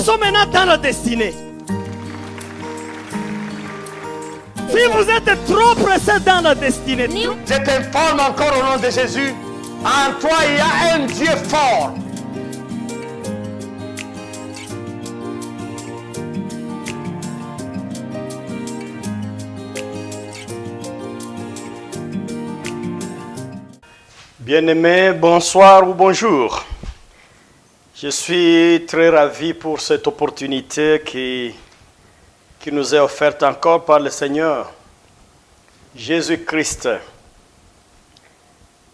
Nous sommes maintenant dans la destinée. Si vous êtes trop pressé dans la destinée, Je t'informe encore au nom de Jésus. En toi, il y a un Dieu fort. Bien-aimés, bonsoir ou bonjour. Je suis très ravi pour cette opportunité qui nous est offerte encore par le Seigneur, Jésus-Christ.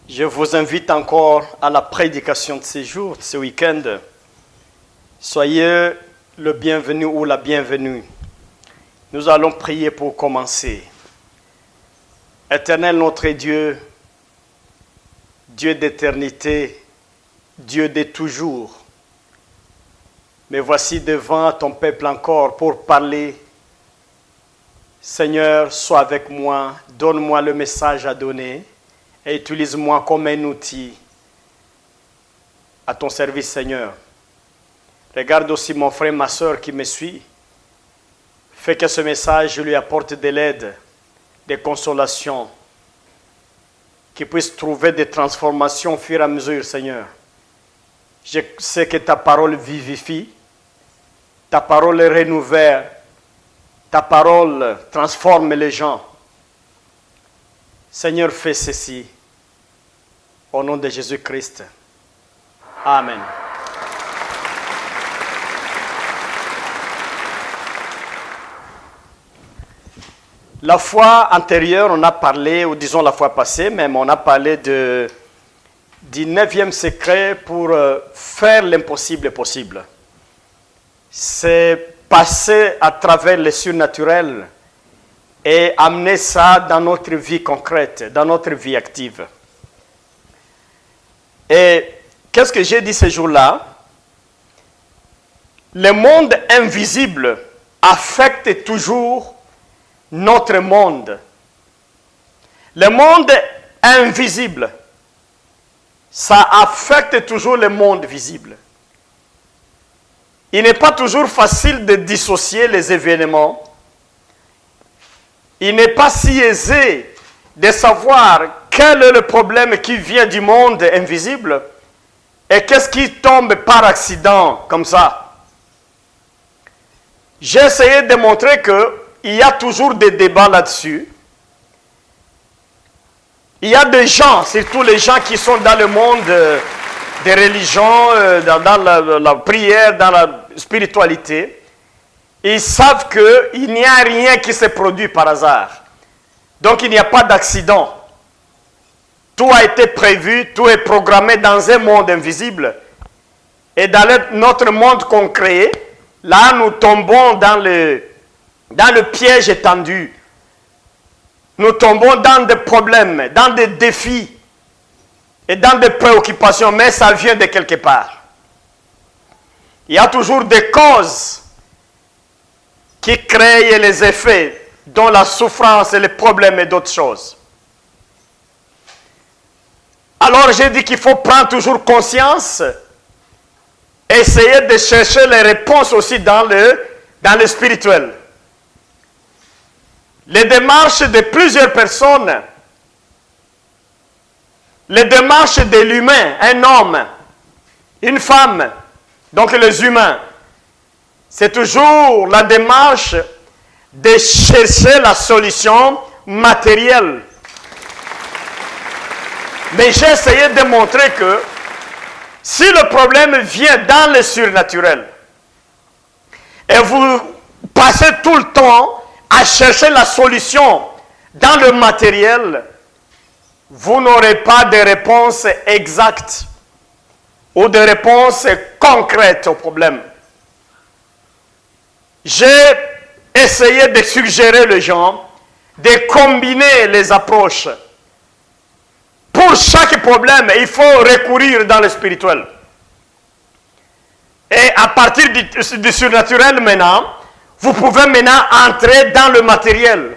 Je vous invite encore à la prédication de ces jours, de ce week-end. Soyez le bienvenu ou la bienvenue. Nous allons prier pour commencer. Éternel notre Dieu, Dieu d'éternité, Dieu de toujours. Mais voici devant ton peuple encore pour parler. Seigneur, sois avec moi, donne-moi le message à donner et utilise-moi comme un outil à ton service, Seigneur. Regarde aussi mon frère, ma soeur qui me suit. Fais que ce message lui apporte de l'aide, des consolations, qu'il puisse trouver des transformations au fur et à mesure, Seigneur. Je sais que ta parole vivifie, ta parole renouvelle, ta parole transforme les gens. Seigneur, fais ceci. Au nom de Jésus-Christ. Amen. La fois antérieure, on a parlé, ou disons la fois passée même, on a parlé du 9e secret pour faire l'impossible possible. C'est passer à travers le surnaturel et amener ça dans notre vie concrète, dans notre vie active. Et qu'est-ce que j'ai dit ce jour-là? Le monde invisible affecte toujours notre monde. Le monde invisible, ça affecte toujours le monde visible. Il n'est pas toujours facile de dissocier les événements. Il n'est pas si aisé de savoir quel est le problème qui vient du monde invisible et qu'est-ce qui tombe par accident comme ça. J'ai essayé de montrer qu'il y a toujours des débats là-dessus. Il y a des gens, surtout les gens qui sont dans le monde des religions, dans la prière, dans la spiritualité, ils savent qu'il n'y a rien qui se produit par hasard. Donc il n'y a pas d'accident. Tout a été prévu, tout est programmé dans un monde invisible. Et dans notre monde concret, là nous tombons dans le piège étendu. Nous tombons dans des problèmes, dans des défis et dans des préoccupations, mais ça vient de quelque part. Il y a toujours des causes qui créent les effets, dont la souffrance et les problèmes et d'autres choses. Alors j'ai dit qu'il faut prendre toujours conscience, essayer de chercher les réponses aussi dans le spirituel. Les démarches de plusieurs personnes, les démarches de l'humain, un homme, une femme, donc les humains, c'est toujours la démarche de chercher la solution matérielle. Mais j'ai essayé de montrer que si le problème vient dans le surnaturel et vous passez tout le temps à chercher la solution dans le matériel, vous n'aurez pas de réponse exacte ou de réponse concrète au problème. J'ai essayé de suggérer aux gens de combiner les approches. Pour chaque problème, il faut recourir dans le spirituel. Et à partir du surnaturel maintenant, vous pouvez maintenant entrer dans le matériel.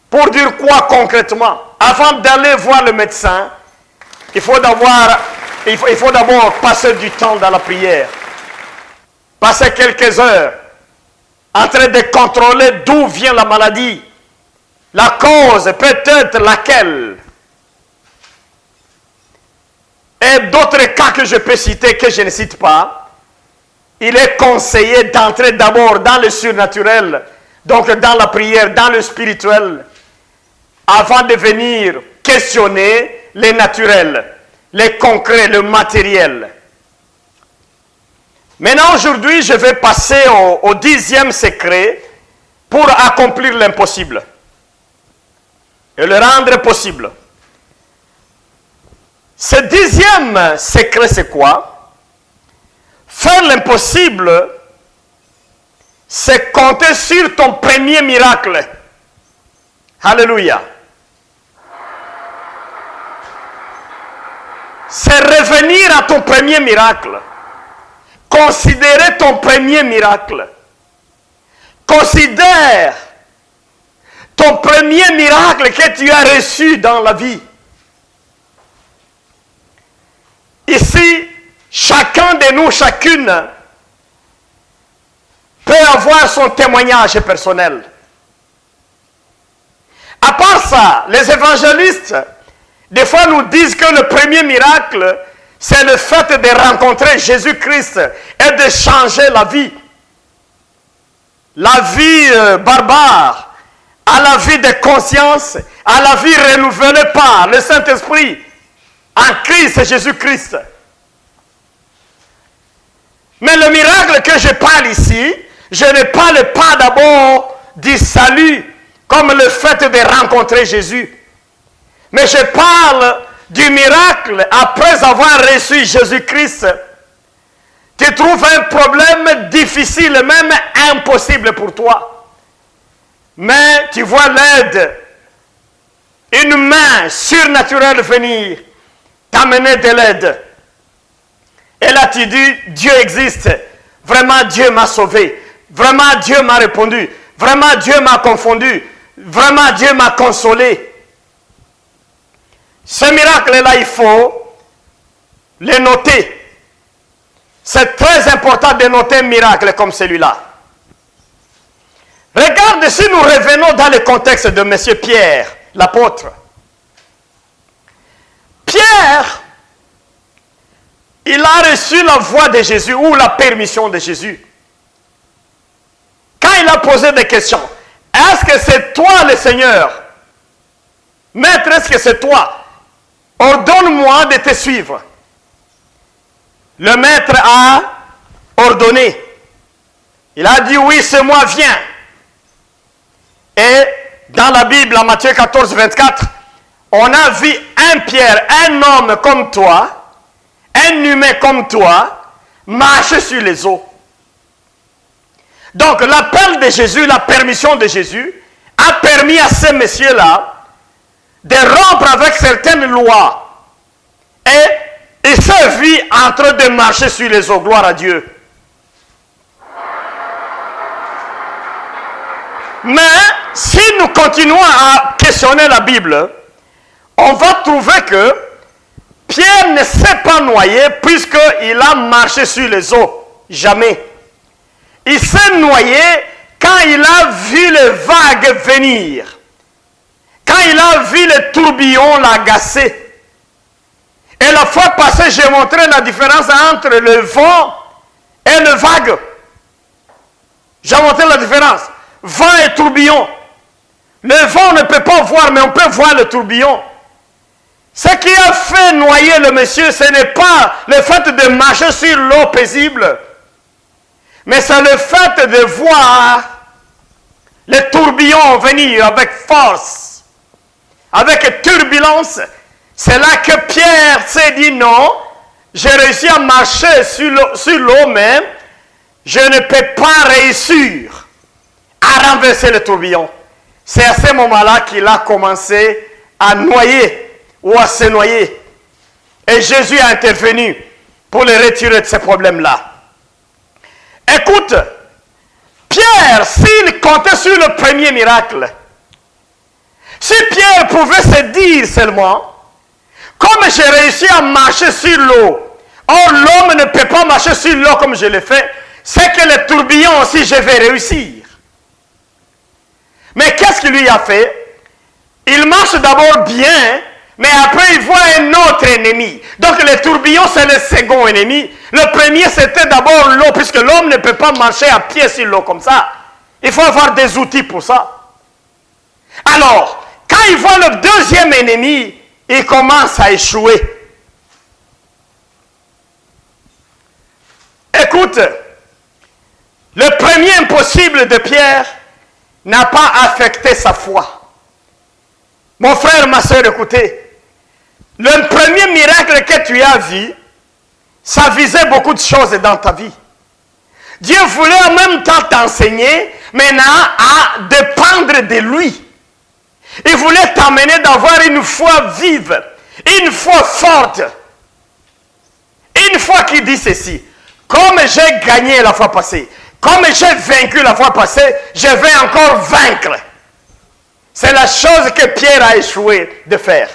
Pour dire quoi concrètement? Avant d'aller voir le médecin, il faut d'abord passer du temps dans la prière. passer quelques heures en train de contrôler d'où vient la maladie, la cause, peut-être laquelle. Et d'autres cas que je peux citer, que je ne cite pas, il est conseillé d'entrer d'abord dans le surnaturel, donc dans la prière, dans le spirituel, avant de venir questionner les naturels, les concrets, le matériel. Maintenant, aujourd'hui, je vais passer au 10e secret pour accomplir l'impossible et le rendre possible. Ce 10e secret, c'est quoi? Faire l'impossible, c'est compter sur ton premier miracle. Alléluia. C'est revenir à ton premier miracle. Considérer ton premier miracle. Considère ton premier miracle que tu as reçu dans la vie. Ici, chacun de nous, chacune, peut avoir son témoignage personnel. À part ça, les évangélistes, des fois nous disent que le premier miracle, c'est le fait de rencontrer Jésus-Christ et de changer la vie. La vie barbare, à la vie de conscience, à la vie renouvelée par le Saint-Esprit, en Christ Jésus-Christ. Mais le miracle que je parle ici, je ne parle pas d'abord du salut, comme le fait de rencontrer Jésus. Mais je parle du miracle après avoir reçu Jésus-Christ. Tu trouves un problème difficile, même impossible pour toi. Mais tu vois l'aide, une main surnaturelle venir t'amener de l'aide. Et là tu dis, Dieu existe. Vraiment Dieu m'a sauvé. Vraiment Dieu m'a répondu. Vraiment Dieu m'a confondu. Vraiment Dieu m'a consolé. Ce miracle-là, il faut le noter. C'est très important de noter un miracle comme celui-là. Regarde, si nous revenons dans le contexte de M. Pierre, l'apôtre. Pierre, il a reçu la voix de Jésus ou la permission de Jésus. Quand il a posé des questions, est-ce que c'est toi le Seigneur? Maître, est-ce que c'est toi? Ordonne-moi de te suivre. Le maître a ordonné. Il a dit, oui, c'est moi, viens. Et dans la Bible, en Matthieu 14, 24, on a vu un Pierre, un homme comme toi, un humain comme toi, marcher sur les eaux. Donc l'appel de Jésus, la permission de Jésus, a permis à ces messieurs-là de rompre avec certaines lois. Et il s'est vu en train de marcher sur les eaux. Gloire à Dieu. Mais si nous continuons à questionner la Bible, on va trouver que Pierre ne s'est pas noyé puisqu'il a marché sur les eaux. Jamais. Il s'est noyé quand il a vu les vagues venir. Quand il a vu le tourbillon l'agacer. Et la fois passée, j'ai montré la différence entre le vent et le vague. J'ai montré la différence. Vent et tourbillon. Le vent, on ne peut pas voir, mais on peut voir le tourbillon. Ce qui a fait noyer le monsieur, ce n'est pas le fait de marcher sur l'eau paisible, mais c'est le fait de voir le tourbillon venir avec force, avec turbulence. C'est là que Pierre s'est dit non, j'ai réussi à marcher sur l'eau, mais je ne peux pas réussir à renverser le tourbillon. C'est à ce moment-là qu'il a commencé à noyer ou à se noyer. Et Jésus a intervenu pour le retirer de ces problèmes-là. Écoute, Pierre, s'il comptait sur le premier miracle, si Pierre pouvait se dire seulement, comme j'ai réussi à marcher sur l'eau, or l'homme ne peut pas marcher sur l'eau comme je l'ai fait, c'est que le tourbillon aussi, je vais réussir. Mais qu'est-ce qu'il lui a fait? Il marche d'abord bien, mais après il voit un autre ennemi. Donc le tourbillon, c'est le second ennemi. Le premier, c'était d'abord l'eau, puisque l'homme ne peut pas marcher à pied sur l'eau comme ça. Il faut avoir des outils pour ça. Alors, quand il voit le deuxième ennemi, il commence à échouer. Écoute, le premier impossible de Pierre n'a pas affecté sa foi. Mon frère, ma soeur, écoutez, le premier miracle que tu as vu, ça visait beaucoup de choses dans ta vie. Dieu voulait en même temps t'enseigner, maintenant à dépendre de lui. Il voulait t'amener d'avoir une foi vive, une foi forte. Une foi qui dit ceci: comme j'ai gagné la fois passée, comme j'ai vaincu la fois passée, je vais encore vaincre. C'est la chose que Pierre a échoué de faire.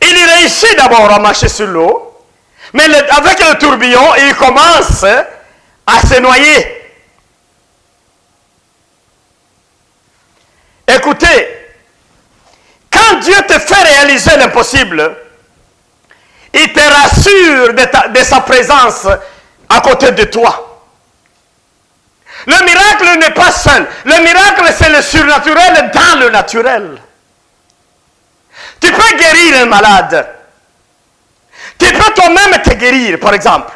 Il réussit d'abord à marcher sur l'eau, mais avec le tourbillon, il commence à se noyer. Écoutez, quand Dieu te fait réaliser l'impossible, il te rassure de sa présence à côté de toi. Le miracle n'est pas seul. Le miracle, c'est le surnaturel dans le naturel. Tu peux guérir un malade. Tu peux toi-même te guérir, par exemple.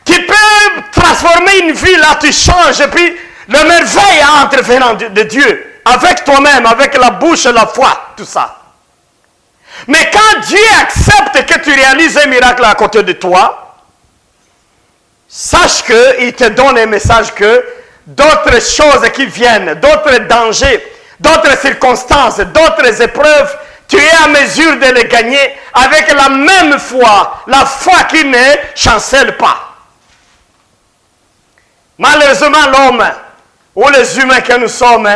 Tu peux transformer une vie, là, tu changes, et puis le merveille entre venant de Dieu, avec toi-même, avec la bouche, la foi, tout ça. Mais quand Dieu accepte que tu réalises un miracle à côté de toi, sache qu'il te donne un message que d'autres choses qui viennent, d'autres dangers, d'autres circonstances, d'autres épreuves, tu es à mesure de les gagner avec la même foi, la foi qui ne chancelle pas. Malheureusement, l'homme, ou les humains que nous sommes,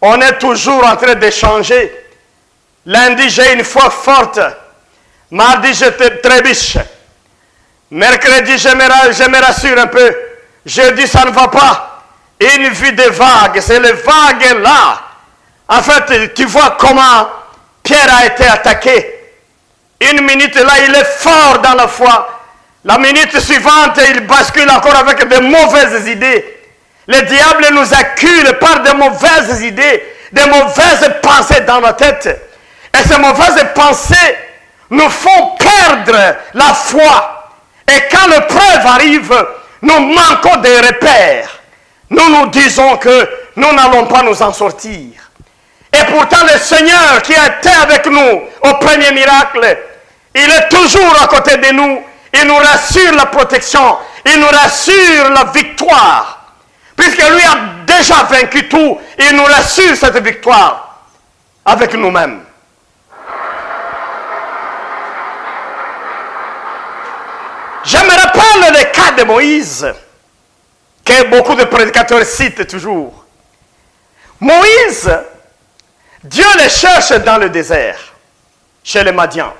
on est toujours en train d'échanger. Lundi, j'ai une foi forte. Mardi, je trébuche. Mercredi, je me rassure un peu. Jeudi, ça ne va pas. Une vie de vagues. C'est les vagues là. En fait, tu vois comment Pierre a été attaqué. Une minute là, il est fort dans la foi. La minute suivante, il bascule encore avec de mauvaises idées. Le diable nous accule par de mauvaises idées, de mauvaises pensées dans la tête. Et ces mauvaises pensées nous font perdre la foi. Et quand l'épreuve arrive, nous manquons des repères. Nous nous disons que nous n'allons pas nous en sortir. Et pourtant, le Seigneur qui a été avec nous au premier miracle, il est toujours à côté de nous. Il nous rassure la protection. Il nous rassure la victoire. Puisque lui a déjà vaincu tout, il nous rassure cette victoire avec nous-mêmes. Je me rappelle le cas de Moïse, que beaucoup de prédicateurs citent toujours. Moïse, Dieu le cherche dans le désert, chez les Madians,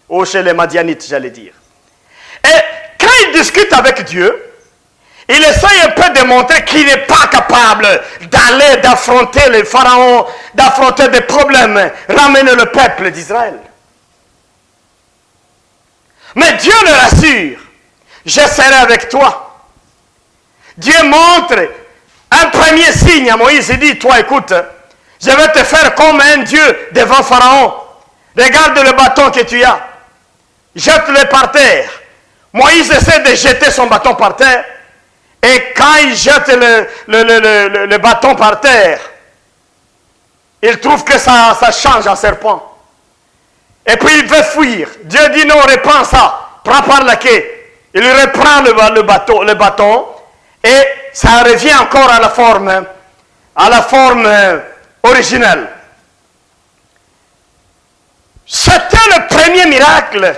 ou chez les Madianites, j'allais dire. Et quand il discute avec Dieu, il essaye un peu de montrer qu'il n'est pas capable d'aller, d'affronter les pharaons, d'affronter des problèmes, ramener le peuple d'Israël. Mais Dieu le rassure. Je serai avec toi. Dieu montre un premier signe à Moïse. Il dit, toi écoute, je vais te faire comme un Dieu devant Pharaon. Regarde le bâton que tu as. Jette-le par terre. Moïse essaie de jeter son bâton par terre. Et quand il jette le bâton par terre, il trouve que ça change en serpent. Et puis il veut fuir. Dieu dit non, reprends ça. Prends par la quai. Il reprend le bâton et ça revient encore à la forme originelle. C'était le premier miracle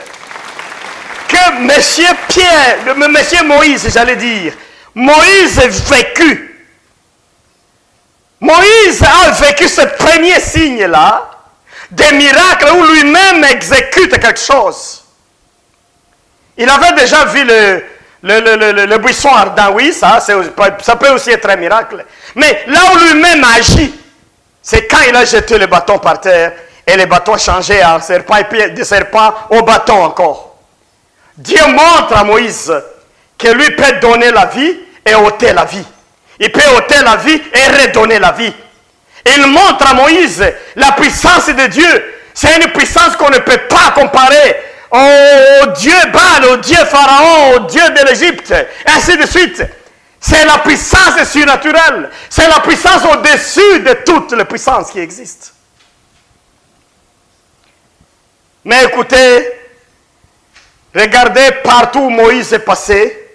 que Monsieur Moïse, j'allais dire, Moïse a vécu. Moïse a vécu ce premier signe-là, des miracles où lui-même exécute quelque chose. Il avait déjà vu le buisson ardent, oui, ça peut aussi être un miracle. Mais là où lui-même agit, c'est quand il a jeté le bâton par terre et le bâton a changé en serpent et puis de serpent au bâton encore. Dieu montre à Moïse que lui peut donner la vie et ôter la vie. Il peut ôter la vie et redonner la vie. Il montre à Moïse la puissance de Dieu. C'est une puissance qu'on ne peut pas comparer au Dieu Baal, au Dieu Pharaon, au Dieu de l'Égypte, ainsi de suite. C'est la puissance surnaturelle. C'est la puissance au-dessus de toutes les puissances qui existent. Mais écoutez, regardez partout où Moïse est passé,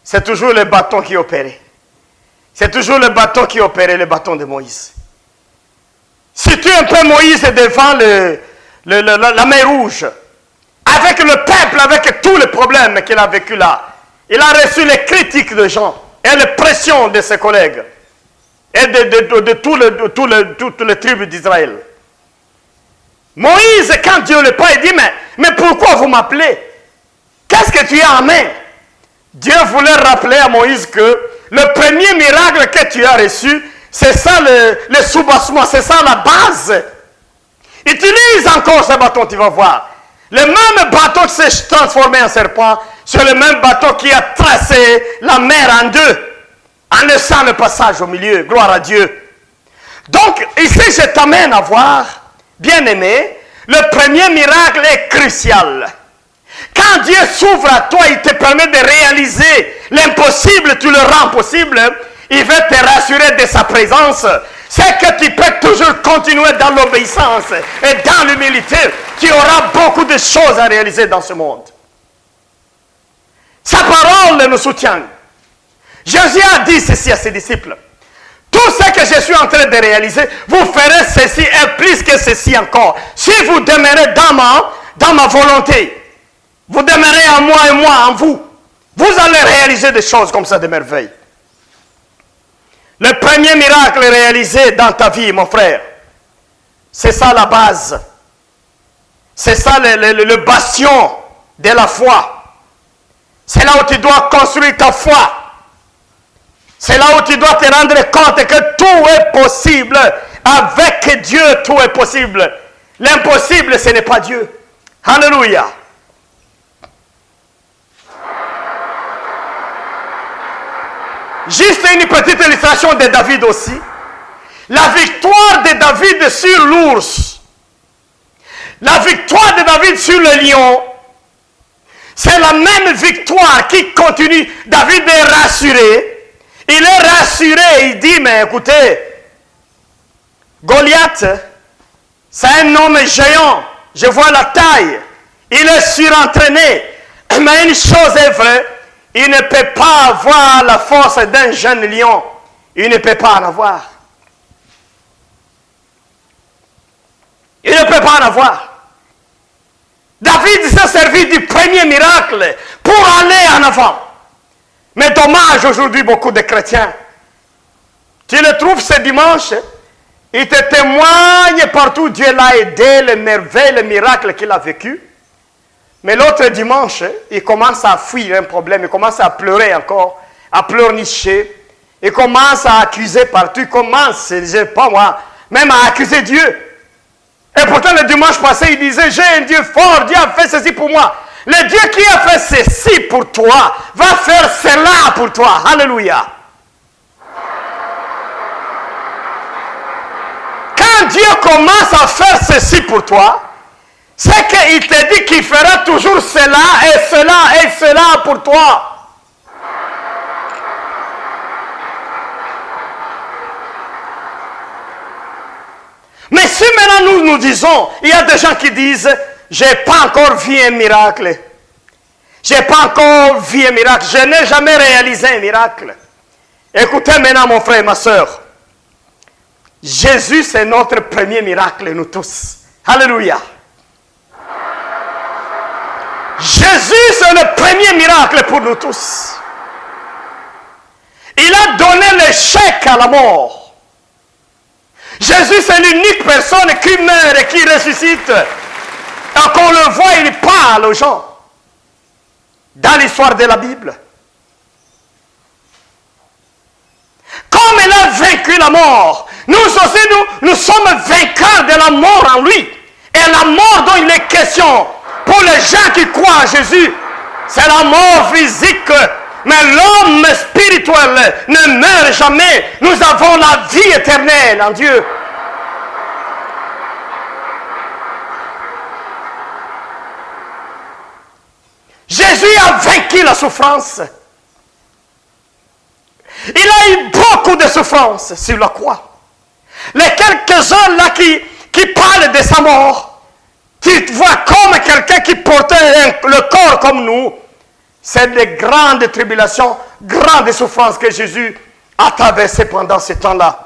c'est toujours le bâton qui opérait. C'est toujours le bâton qui opérait, le bâton de Moïse. Situe un peu Moïse devant la mer Rouge, avec le peuple, avec tous les problèmes qu'il a vécu là. Il a reçu les critiques de gens et les pressions de ses collègues et de toutes les tribus d'Israël. Moïse, quand Dieu le parle, il dit, mais pourquoi vous m'appelez? Qu'est-ce que tu as en main? Dieu voulait rappeler à Moïse que le premier miracle que tu as reçu, c'est ça le soubassement, c'est ça la base. Utilise encore ce bâton, tu vas voir. Le même bâton qui s'est transformé en serpent, c'est le même bâton qui a tracé la mer en deux, en laissant le passage au milieu. Gloire à Dieu. Donc, ici, je t'amène à voir, bien-aimé, le premier miracle est crucial. Quand Dieu s'ouvre à toi, il te permet de réaliser l'impossible, tu le rends possible, il veut te rassurer de sa présence. C'est que tu peux toujours continuer dans l'obéissance et dans l'humilité. Tu auras beaucoup de choses à réaliser dans ce monde. Sa parole nous soutient. Jésus a dit ceci à ses disciples. Tout ce que je suis en train de réaliser, vous ferez ceci et plus que ceci encore. Si vous demeurez dans ma volonté, vous demeurez en moi et moi en vous, vous allez réaliser des choses comme ça de merveille. Le premier miracle réalisé dans ta vie, mon frère, c'est ça la base. C'est ça le bastion de la foi. C'est là où tu dois construire ta foi. C'est là où tu dois te rendre compte que tout est possible. Avec Dieu, tout est possible. L'impossible, ce n'est pas Dieu. Alléluia. Juste une petite illustration de David aussi. La victoire de David sur l'ours. La victoire de David sur le lion. C'est la même victoire qui continue. David est rassuré. Il est rassuré. Il dit, mais écoutez, Goliath, c'est un homme géant. Je vois la taille. Il est surentraîné. Mais une chose est vraie. Il ne peut pas avoir la force d'un jeune lion. Il ne peut pas en avoir. Il ne peut pas en avoir. David s'est servi du premier miracle pour aller en avant. Mais dommage aujourd'hui, beaucoup de chrétiens. Tu le trouves ce dimanche, il te témoigne partout, Dieu l'a aidé, les merveilles, les miracles qu'il a vécu. Mais l'autre dimanche, il commence à fuir un problème, il commence à pleurer encore, à pleurnicher, il commence à accuser partout, il commence, je ne sais pas moi, même à accuser Dieu. Et pourtant le dimanche passé, il disait, j'ai un Dieu fort, Dieu a fait ceci pour moi. Le Dieu qui a fait ceci pour toi, va faire cela pour toi. Alléluia. Quand Dieu commence à faire ceci pour toi, c'est qu'il te dit qu'il fera toujours cela et cela et cela pour toi. Mais si maintenant nous disons, il y a des gens qui disent, j'ai pas encore vu un miracle. J'ai pas encore vu un miracle. Je n'ai jamais réalisé un miracle. Écoutez maintenant mon frère et ma soeur. Jésus c'est notre premier miracle, nous tous. Alléluia. Jésus, c'est le premier miracle pour nous tous. Il a donné l'échec à la mort. Jésus, c'est l'unique personne qui meurt et qui ressuscite. Et qu'on le voit, il parle aux gens. dans l'histoire de la Bible. Comme il a vaincu la mort, nous aussi, nous sommes vainqueurs de la mort en lui. Et la mort dont il est question pour les gens qui croient en Jésus, c'est la mort physique. Mais l'homme spirituel ne meurt jamais. Nous avons la vie éternelle en Dieu. Jésus a vaincu la souffrance. Il a eu beaucoup de souffrance sur la croix. Les quelques-uns là qui parlent de sa mort, tu vois comme quelqu'un qui portait le corps comme nous, c'est des grandes tribulations, grandes souffrances que Jésus a traversées pendant ce temps-là.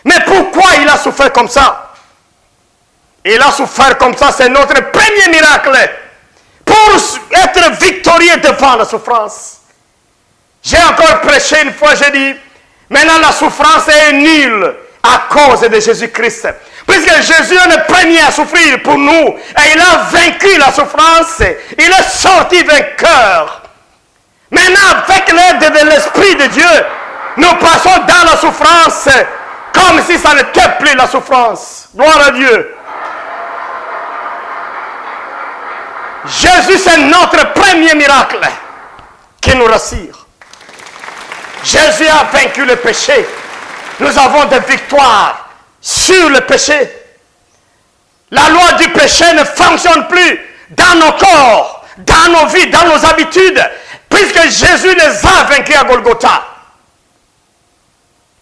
Mais pourquoi il a souffert comme ça? Il a souffert comme ça, c'est notre premier miracle pour être victorieux devant la souffrance. J'ai encore prêché une fois, j'ai dit, maintenant la souffrance est nulle à cause de Jésus-Christ. Puisque Jésus est le premier à souffrir pour nous, et il a vaincu la souffrance, il est sorti vainqueur. Maintenant, avec l'aide de l'Esprit de Dieu, nous passons dans la souffrance, comme si ça n'était plus la souffrance. Gloire à Dieu. Jésus, c'est notre premier miracle qui nous rassure. Jésus a vaincu le péché. Nous avons des victoires sur le péché. La loi du péché ne fonctionne plus dans nos corps, dans nos vies, dans nos habitudes, puisque Jésus les a vaincus à Golgotha.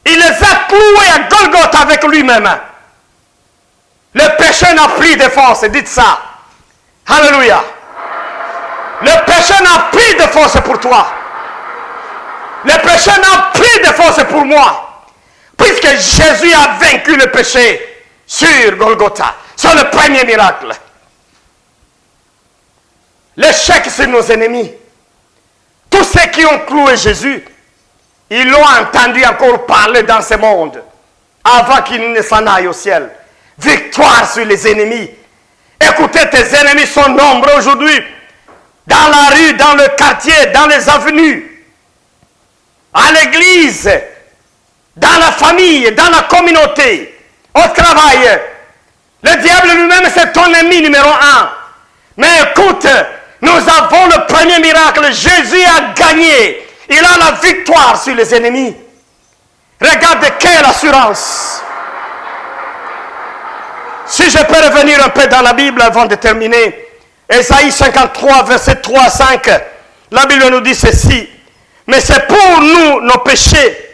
Il les a cloués à Golgotha avec lui-même. Le péché n'a plus de force, dites ça. Alléluia. Le péché n'a plus de force pour toi. Le péché n'a plus de force pour moi. Puisque Jésus a vaincu le péché sur Golgotha. C'est le premier miracle. L'échec sur nos ennemis. Tous ceux qui ont cloué Jésus, ils l'ont entendu encore parler dans ce monde avant qu'il ne s'en aille au ciel. Victoire sur les ennemis. Écoutez, tes ennemis sont nombreux aujourd'hui. Dans la rue, dans le quartier, dans les avenues, à l'église, dans la famille, dans la communauté, au travail. Le diable lui-même, c'est ton ennemi numéro 1. Mais écoute, nous avons le premier miracle. Jésus a gagné. Il a la victoire sur les ennemis. Regarde quelle assurance. Si je peux revenir un peu dans la Bible avant de terminer. Ésaïe 53, verset 3 à 5. La Bible nous dit ceci. Mais c'est pour nous, nos péchés,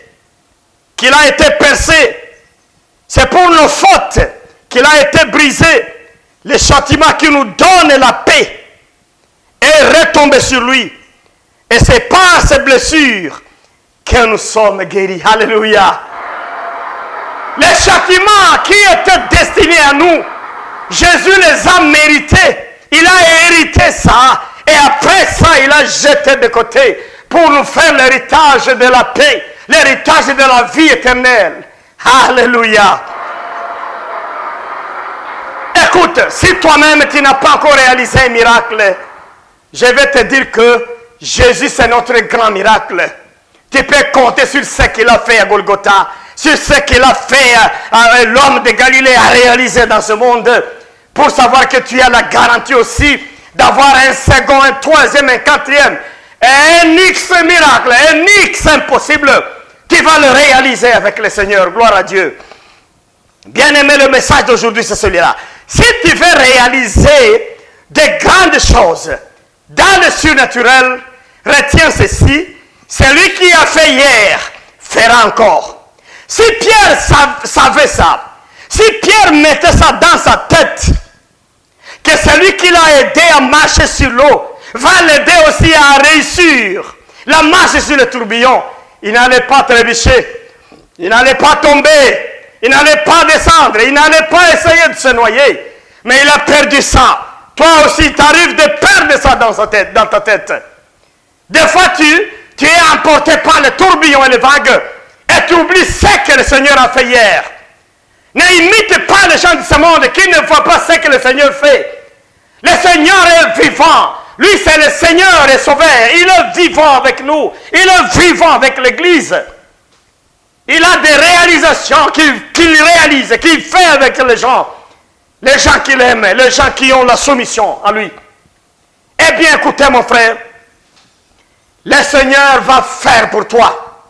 qu'il a été percé. C'est pour nos fautes qu'il a été brisé. Le châtiment qui nous donne la paix est retombé sur lui. Et c'est par ces blessures que nous sommes guéris. Alléluia. Les châtiments qui étaient destinés à nous, Jésus les a mérités. Il a hérité ça. Et après ça, il a jeté de côté pour nous faire l'héritage de la paix, l'héritage de la vie éternelle. Alléluia. Écoute, si toi-même tu n'as pas encore réalisé un miracle, je vais te dire que Jésus c'est notre grand miracle. Tu peux compter sur ce qu'il a fait à Golgotha, sur ce qu'il a fait à l'homme de Galilée à réaliser dans ce monde, pour savoir que tu as la garantie aussi d'avoir un second, un troisième, un quatrième, un X miracle, un X impossible. Tu vas le réaliser avec le Seigneur. Gloire à Dieu. Bien aimé, le message d'aujourd'hui, c'est celui-là. Si tu veux réaliser de grandes choses dans le surnaturel, retiens ceci. Celui qui a fait hier fera encore. Si Pierre savait ça, si Pierre mettait ça dans sa tête, que celui qui l'a aidé à marcher sur l'eau va l'aider aussi à réussir la marche sur le tourbillon, il n'allait pas trébucher, il n'allait pas tomber, il n'allait pas descendre, il n'allait pas essayer de se noyer, mais il a perdu ça. Toi aussi, tu arrives de perdre ça dans ta tête. Des fois, tu es emporté par le tourbillon et les vagues, et tu oublies ce que le Seigneur a fait hier. N'imite pas les gens de ce monde qui ne voient pas ce que le Seigneur fait. Le Seigneur est vivant. Lui, c'est le Seigneur et Sauveur. Il est vivant avec nous. Il est vivant avec l'Église. Il a des réalisations qu'il réalise, qu'il fait avec les gens qu'il aime, les gens qui ont la soumission à lui. Eh bien, écoutez mon frère, le Seigneur va faire pour toi.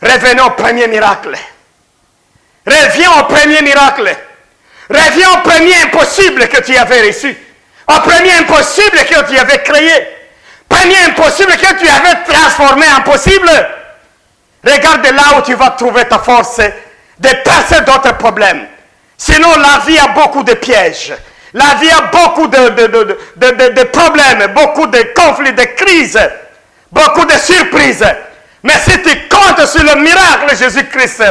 Revenons au premier miracle. Reviens au premier miracle. Reviens au premier impossible que tu avais reçu. Au premier impossible que tu avais créé. Premier impossible que tu avais transformé en possible. Regarde là où tu vas trouver ta force de passer d'autres problèmes. Sinon, la vie a beaucoup de pièges. La vie a beaucoup de problèmes, beaucoup de conflits, de crises, beaucoup de surprises. Mais si tu comptes sur le miracle de Jésus-Christ,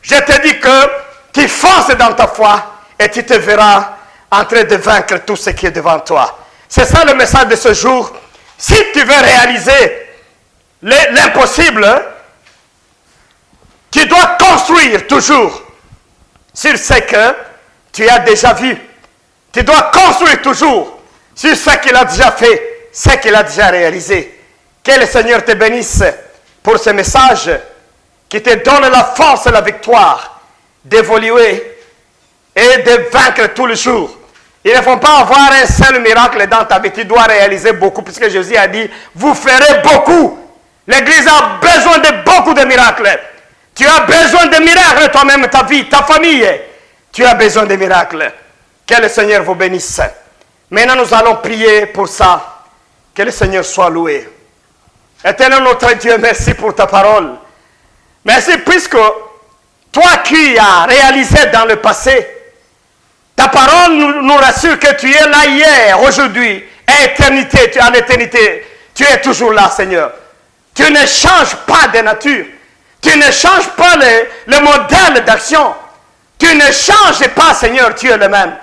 je te dis que tu fonces dans ta foi et tu te verras en train de vaincre tout ce qui est devant toi. C'est ça le message de ce jour. Si tu veux réaliser l'impossible, tu dois construire toujours sur ce que tu as déjà vu. Tu dois construire toujours sur ce qu'il a déjà fait, ce qu'il a déjà réalisé. Que le Seigneur te bénisse pour ce message qui te donne la force et la victoire d'évoluer et de vaincre tous les jours. Il ne faut pas avoir un seul miracle dans ta vie. Tu dois réaliser beaucoup, puisque Jésus a dit, vous ferez beaucoup. L'Église a besoin de beaucoup de miracles. Tu as besoin de miracles toi-même, ta vie, ta famille. Tu as besoin de miracles. Que le Seigneur vous bénisse. Maintenant, nous allons prier pour ça. Que le Seigneur soit loué. Éternel notre Dieu, merci pour ta parole. Merci puisque toi qui as réalisé dans le passé, ta parole nous rassure que tu es là hier, aujourd'hui, à l'éternité. Tu es toujours là, Seigneur. Tu ne changes pas de nature. Tu ne changes pas le modèle d'action. Tu ne changes pas, Seigneur, tu es le même.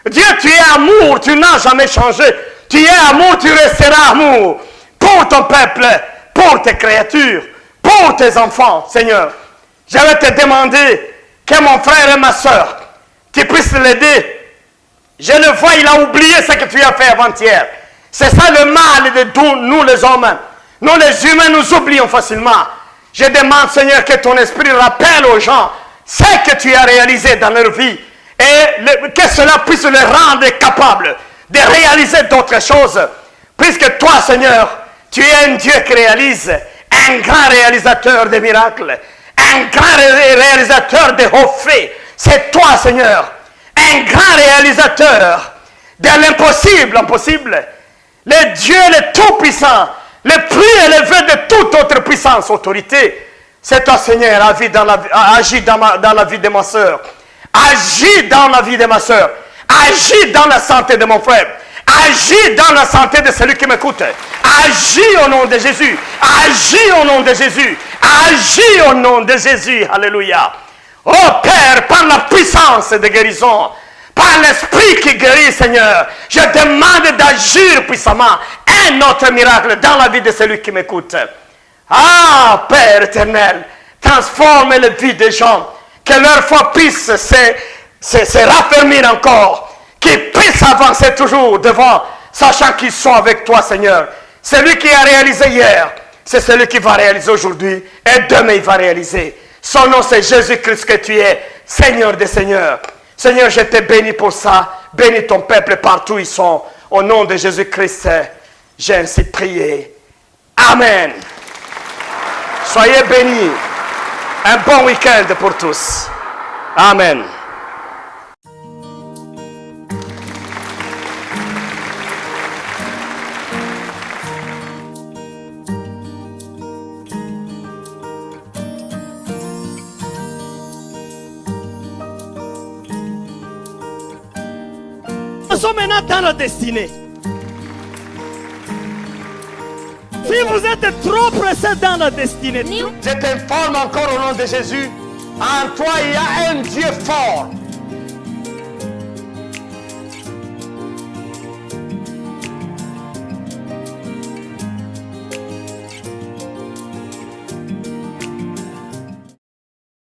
Dieu, tu es amour, tu n'as jamais changé. Tu es amour, tu resteras amour. Pour ton peuple, pour tes créatures, pour tes enfants, Seigneur. Je vais te demander que mon frère et ma soeur, tu puisses l'aider. Je le vois, il a oublié ce que tu as fait avant-hier. C'est ça le mal de nous les hommes. Nous les humains, nous oublions facilement. Je demande, Seigneur, que ton esprit rappelle aux gens ce que tu as réalisé dans leur vie et que cela puisse les rendre capables de réaliser d'autres choses. Puisque toi, Seigneur, tu es un Dieu qui réalise, un grand réalisateur de miracles, un grand réalisateur de hauts faits. C'est toi, Seigneur, un grand réalisateur de l'impossible, impossible. Le Dieu le Tout-Puissant, le plus élevé de toute autre puissance, autorité. C'est toi, Seigneur, agis dans la vie de ma soeur. Agis dans la vie de ma soeur. Agis dans la santé de mon frère. Agis dans la santé de celui qui m'écoute. Agis au nom de Jésus. Agis au nom de Jésus. Agis au nom de Jésus. Alléluia. Oh Père, par la puissance de guérison, par l'esprit qui guérit, Seigneur, je demande d'agir puissamment un autre miracle dans la vie de celui qui m'écoute. Ah, Père éternel, transforme la vie des gens, que leur foi puisse se raffermir encore, qu'ils puissent avancer toujours devant, sachant qu'ils sont avec toi, Seigneur. Celui qui a réalisé hier, c'est celui qui va réaliser aujourd'hui, et demain il va réaliser. Son nom, c'est Jésus-Christ que tu es, Seigneur des Seigneurs. Seigneur, je te bénis pour ça. Bénis ton peuple partout où ils sont. Au nom de Jésus-Christ, j'ai ainsi prié. Amen. Soyez bénis. Un bon week-end pour tous. Amen. Nous sommes maintenant dans la destinée. Si vous êtes trop pressé dans la destinée, Je t'informe encore au nom de Jésus, en toi il y a un Dieu fort.